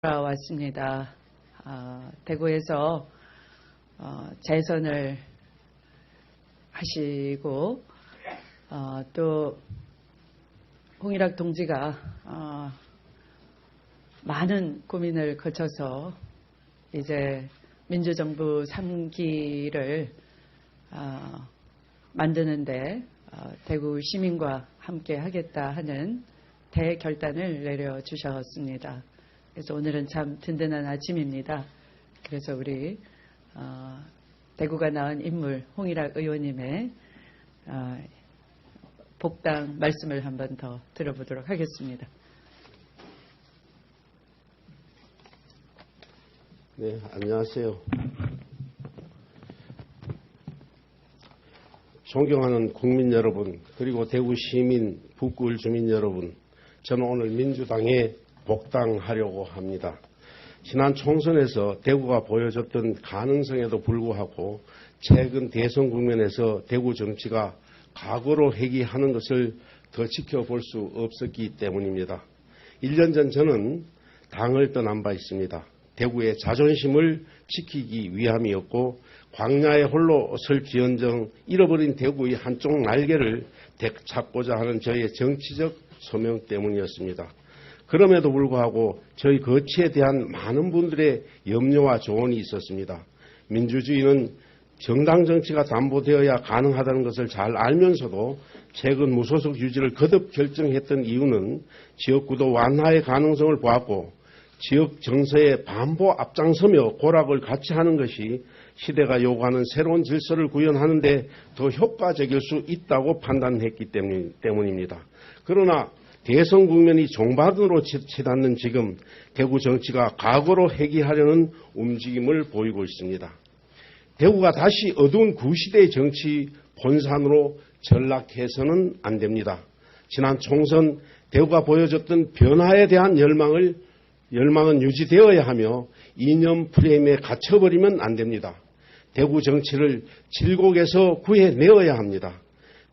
왔습니다. 대구에서 재선을 하시고 또 홍일학 동지가 많은 고민을 거쳐서 이제 민주정부 3기를 만드는데 대구 시민과 함께 하겠다 하는 대결단을 내려주셨습니다. 그래서 오늘은 참 든든한 아침입니다. 그래서 우리 대구가 낳은 인물 홍일학 의원님의 복당 말씀을 한 번 더 들어보도록 하겠습니다. 네, 안녕하세요. 존경하는 국민 여러분, 그리고 대구 시민, 북구을 주민 여러분, 저는 오늘 민주당에 복당하려고 합니다. 지난 총선에서 대구가 보여줬던 가능성에도 불구하고 최근 대선 국면에서 대구 정치가 과거로 회귀하는 것을 더 지켜볼 수 없었기 때문입니다. 1년 전 저는 당을 떠난 바 있습니다. 대구의 자존심을 지키기 위함이었고 광야에 홀로 설지언정 잃어버린 대구의 한쪽 날개를 되찾고자 하는 저의 정치적 소명 때문이었습니다. 그럼에도 불구하고 저희 거취에 대한 많은 분들의 염려와 조언이 있었습니다. 민주주의는 정당 정치가 담보되어야 가능하다는 것을 잘 알면서도 최근 무소속 유지를 거듭 결정했던 이유는 지역구도 완화의 가능성을 보았고 지역 정서에 반보 앞장서며 고락을 같이 하는 것이 시대가 요구하는 새로운 질서를 구현하는 데 더 효과적일 수 있다고 판단했기 때문입니다. 그러나 대선 국면이 종반으로 치닫는 지금 대구 정치가 과거로 회귀하려는 움직임을 보이고 있습니다. 대구가 다시 어두운 구시대의 정치 본산으로 전락해서는 안 됩니다. 지난 총선 대구가 보여줬던 변화에 대한 열망은 유지되어야 하며 이념 프레임에 갇혀버리면 안 됩니다. 대구 정치를 질곡에서 구해내어야 합니다.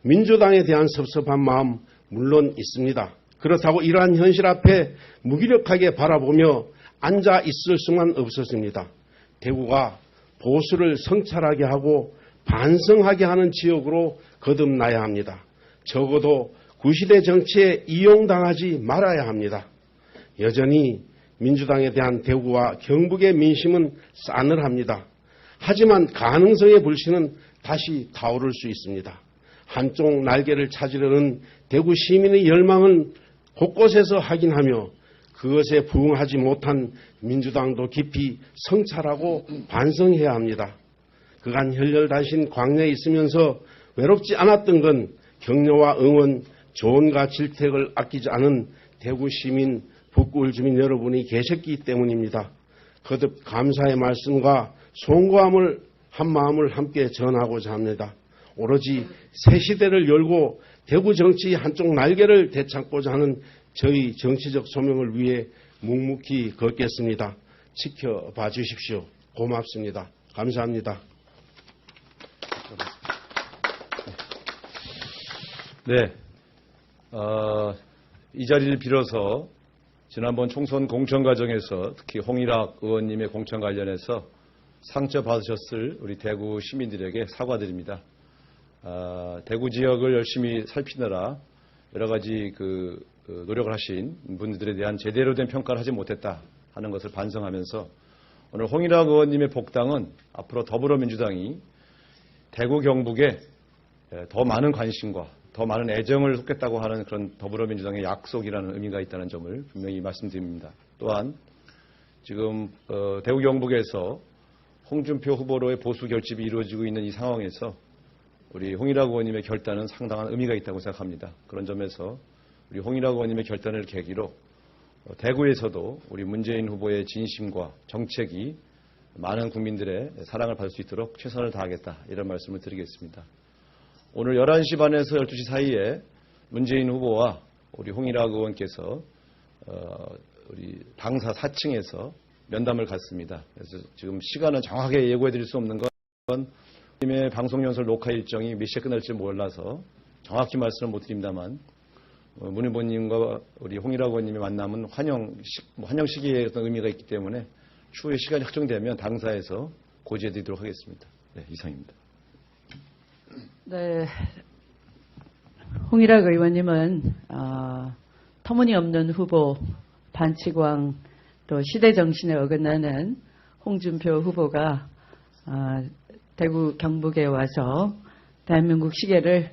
민주당에 대한 섭섭한 마음 물론 있습니다. 그렇다고 이러한 현실 앞에 무기력하게 바라보며 앉아 있을 수만 없었습니다. 대구가 보수를 성찰하게 하고 반성하게 하는 지역으로 거듭나야 합니다. 적어도 구시대 정치에 이용당하지 말아야 합니다. 여전히 민주당에 대한 대구와 경북의 민심은 싸늘합니다. 하지만 가능성의 불씨는 다시 타오를 수 있습니다. 한쪽 날개를 찾으려는 대구 시민의 열망은 곳곳에서 확인하며 그것에 부응하지 못한 민주당도 깊이 성찰하고 반성해야 합니다. 그간 혈혈단신 광야에 있으면서 외롭지 않았던 건 격려와 응원, 조언과 질책을 아끼지 않은 대구 시민, 북구을 주민 여러분이 계셨기 때문입니다. 거듭 감사의 말씀과 송구함을 한 마음을 함께 전하고자 합니다. 오로지 새 시대를 열고 대구 정치의 한쪽 날개를 되찾고자 하는 저희 정치적 소명을 위해 묵묵히 걷겠습니다. 지켜봐 주십시오. 고맙습니다. 감사합니다. 네, 이 자리를 빌어서 지난번 총선 공천 과정에서 특히 홍일학 의원님의 공천 관련해서 상처 받으셨을 우리 대구 시민들에게 사과드립니다. 대구 지역을 열심히 살피느라 여러 가지 노력을 하신 분들에 대한 제대로 된 평가를 하지 못했다 하는 것을 반성하면서 오늘 홍일학 의원님의 복당은 앞으로 더불어민주당이 대구 경북에 더 많은 관심과 더 많은 애정을 쏟겠다고 하는 그런 더불어민주당의 약속이라는 의미가 있다는 점을 분명히 말씀드립니다. 또한 지금 대구 경북에서 홍준표 후보로의 보수 결집이 이루어지고 있는 이 상황에서 우리 홍일학 의원님의 결단은 상당한 의미가 있다고 생각합니다. 그런 점에서 우리 홍일학 의원님의 결단을 계기로 대구에서도 우리 문재인 후보의 진심과 정책이 많은 국민들의 사랑을 받을 수 있도록 최선을 다하겠다 이런 말씀을 드리겠습니다. 오늘 11시 반에서 12시 사이에 문재인 후보와 우리 홍일학 의원께서 우리 당사 4층에서 면담을 갖습니다. 그래서 지금 시간은 정확하게 예고해 드릴 수 없는 건 님의 방송 연설 녹화 일정이 몇 시에 끝날지 몰라서 정확히 말씀을 못 드립니다만 문 후보님과 우리 홍일학 의원님의 만남은 환영식의 어떤 의미가 있기 때문에 추후에 시간이 확정되면 당사에서 고지해드리도록 하겠습니다. 네, 이상입니다. 네, 홍일학 의원님은 터무니없는 후보, 반치광, 또 시대 정신에 어긋나는 홍준표 후보가 대구 경북에 와서 대한민국 시계를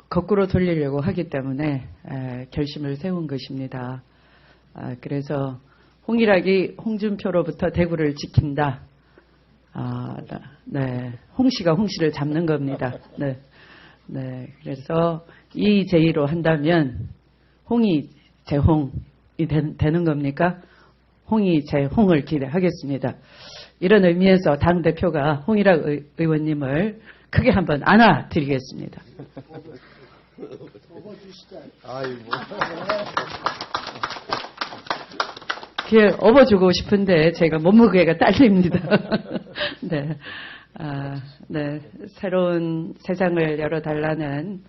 거꾸로 돌리려고 하기 때문에 결심을 세운 것입니다. 그래서 홍일학이 홍준표로부터 대구를 지킨다. 네, 홍씨가 홍씨를 잡는 겁니다. 네, 네, 그래서 이 제의로 한다면 홍이 제홍이 되는 겁니까? 홍이 제홍을 기대하겠습니다. 이런 의미에서 당대표가 홍일학 의원님을 크게 한번 안아드리겠습니다. 귀에 업어주고 싶은데 제가 몸무게가 딸립니다. 네, 네, 새로운 세상을 열어달라는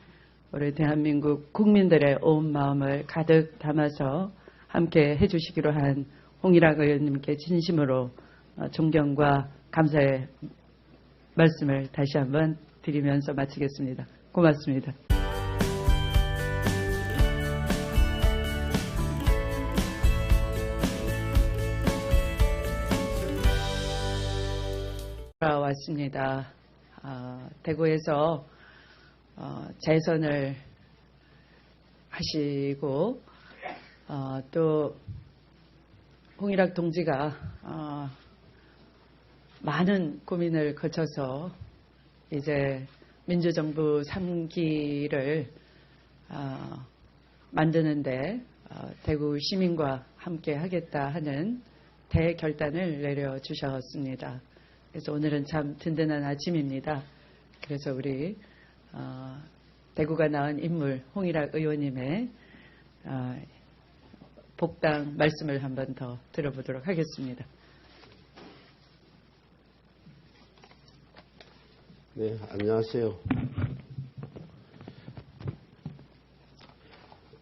우리 대한민국 국민들의 온 마음을 가득 담아서 함께 해주시기로 한 홍일학 의원님께 진심으로 존경과 감사의 말씀을 다시 한번 드리면서 마치겠습니다. 고맙습니다. 왔습니다. 대구에서 재선을 하시고 또 홍일학 동지가 많은 고민을 거쳐서 이제 민주정부 3기를 만드는데 대구 시민과 함께 하겠다 하는 대결단을 내려주셨습니다. 그래서 오늘은 참 든든한 아침입니다. 그래서 우리 대구가 낳은 인물 홍일학 의원님의 복당 말씀을 한 번 더 들어보도록 하겠습니다. 네, 안녕하세요.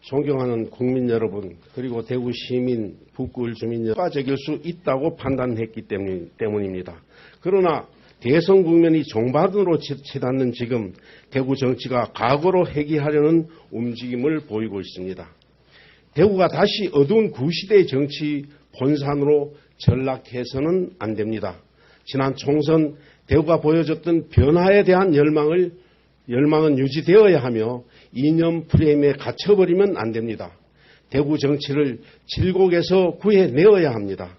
존경하는 국민 여러분, 그리고 대구 시민, 북구을 주민 여러분, 적일 수 있다고 판단했기 때문입니다. 그러나 대선 국면이 종반으로 치닫는 지금 대구 정치가 과거로 회귀하려는 움직임을 보이고 있습니다. 대구가 다시 어두운 구시대의 정치 본산으로 전락해서는 안 됩니다. 지난 총선 대구가 보여줬던 변화에 대한 열망은 유지되어야 하며 이념 프레임에 갇혀버리면 안 됩니다. 대구 정치를 질곡에서 구해내어야 합니다.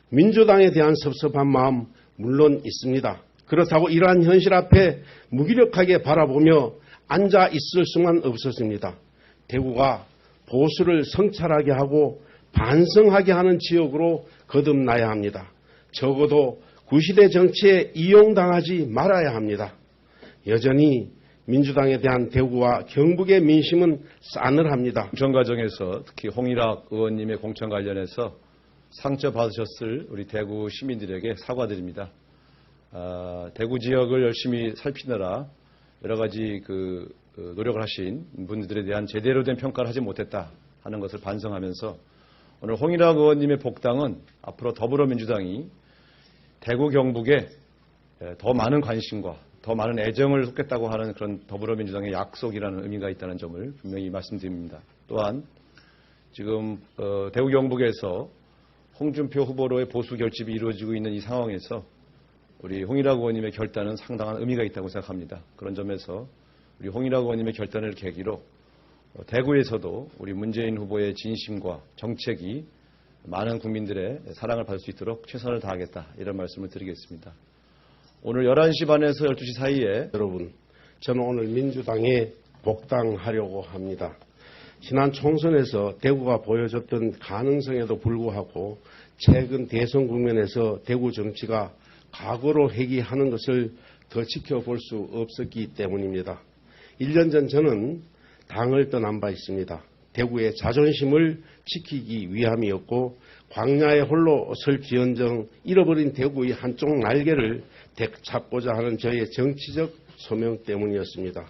민주당에 대한 섭섭한 마음 물론 있습니다. 그렇다고 이러한 현실 앞에 무기력하게 바라보며 앉아 있을 수만 없었습니다. 대구가 보수를 성찰하게 하고 반성하게 하는 지역으로 거듭나야 합니다. 적어도 구시대 정치에 이용당하지 말아야 합니다. 여전히 민주당에 대한 대구와 경북의 민심은 싸늘합니다. 공천 과정에서 특히 홍일학 의원님의 공천 관련해서 상처받으셨을 우리 대구 시민들에게 사과드립니다. 대구 지역을 열심히 살피느라 여러 가지 노력을 하신 분들에 대한 제대로 된 평가를 하지 못했다 하는 것을 반성하면서 오늘 홍일학 의원님의 복당은 앞으로 더불어민주당이 대구 경북에 더 많은 관심과 더 많은 애정을 쏟겠다고 하는 그런 더불어민주당의 약속이라는 의미가 있다는 점을 분명히 말씀드립니다. 또한 지금 대구 경북에서 홍준표 후보로의 보수 결집이 이루어지고 있는 이 상황에서 우리 홍일학 의원님의 결단은 상당한 의미가 있다고 생각합니다. 그런 점에서 우리 홍일학 의원님의 결단을 계기로 대구에서도 우리 문재인 후보의 진심과 정책이 많은 국민들의 사랑을 받을 수 있도록 최선을 다하겠다 이런 말씀을 드리겠습니다. 오늘 11시 반에서 12시 사이에 여러분, 저는 오늘 민주당에 복당하려고 합니다. 지난 총선에서 대구가 보여줬던 가능성에도 불구하고 최근 대선 국면에서 대구 정치가 과거로 회귀하는 것을 더 지켜볼 수 없었기 때문입니다. 1년 전 저는 당을 떠난 바 있습니다. 대구의 자존심을 지키기 위함이었고 광야에 홀로 설지언정 잃어버린 대구의 한쪽 날개를 되찾고자 하는 저의 정치적 소명 때문이었습니다.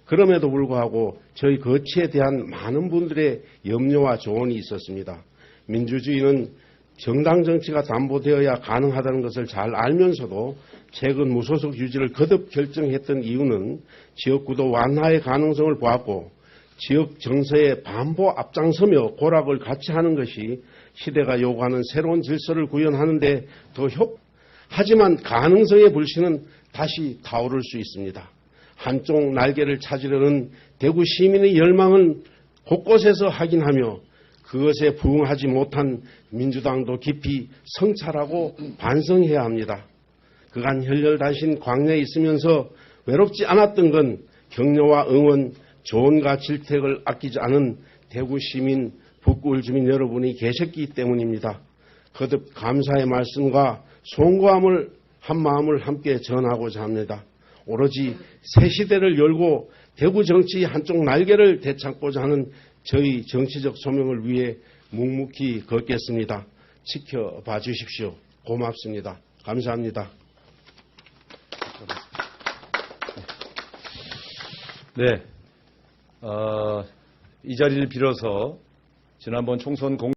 그럼에도 불구하고 저희 거치에 대한 많은 분들의 염려와 조언이 있었습니다. 민주주의는 정당 정치가 담보되어야 가능하다는 것을 잘 알면서도 최근 무소속 유지를 거듭 결정했던 이유는 지역구도 완화의 가능성을 보았고 지역 정서의 반보 앞장서며 고락을 같이 하는 것이 시대가 요구하는 새로운 질서를 구현하는 데 더 하지만 가능성의 불씨는 다시 타오를 수 있습니다. 한쪽 날개를 찾으려는 대구 시민의 열망은 곳곳에서 확인하며 그것에 부응하지 못한 민주당도 깊이 성찰하고 반성해야 합니다. 그간 혈혈단신 광야에 있으면서 외롭지 않았던 건 격려와 응원, 조언과 질책을 아끼지 않은 대구 시민, 북구을 주민 여러분이 계셨기 때문입니다. 거듭 감사의 말씀과 송구함을 한 마음을 함께 전하고자 합니다. 오로지 새 시대를 열고 대구 정치의 한쪽 날개를 되찾고자 하는 저희 정치적 소명을 위해 묵묵히 걷겠습니다. 지켜봐 주십시오. 고맙습니다. 감사합니다. 네, 이 자리를 빌어서 지난번 총선